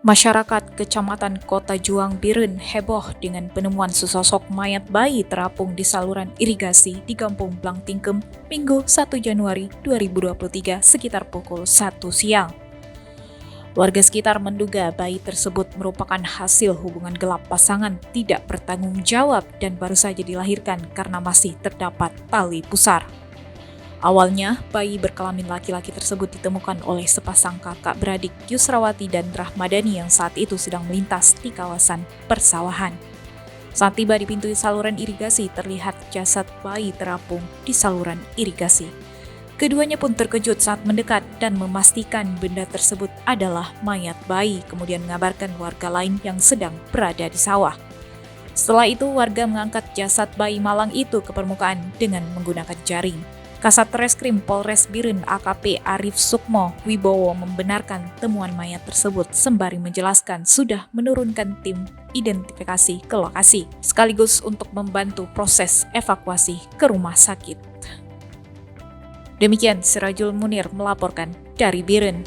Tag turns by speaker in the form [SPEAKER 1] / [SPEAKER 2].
[SPEAKER 1] Masyarakat Kecamatan Kota Juang Biren heboh dengan penemuan sesosok mayat bayi terapung di saluran irigasi di Kampung Blangtingkem, Minggu 1 Januari 2023 sekitar pukul 1 siang. Warga sekitar menduga bayi tersebut merupakan hasil hubungan gelap pasangan tidak bertanggung jawab dan baru saja dilahirkan karena masih terdapat tali pusar. Awalnya, bayi berkelamin laki-laki tersebut ditemukan oleh sepasang kakak beradik Yusrawati dan Rahmadani yang saat itu sedang melintas di kawasan persawahan. Saat tiba di pintu saluran irigasi, terlihat jasad bayi terapung di saluran irigasi. Keduanya pun terkejut saat mendekat dan memastikan benda tersebut adalah mayat bayi, kemudian mengabarkan warga lain yang sedang berada di sawah. Setelah itu, warga mengangkat jasad bayi malang itu ke permukaan dengan menggunakan jaring. Kasat Reskrim Polres Biren AKP Arif Sukmo Wibowo membenarkan temuan mayat tersebut sembari menjelaskan sudah menurunkan tim identifikasi ke lokasi, sekaligus untuk membantu proses evakuasi ke rumah sakit. Demikian Sirajul Munir melaporkan dari Biren.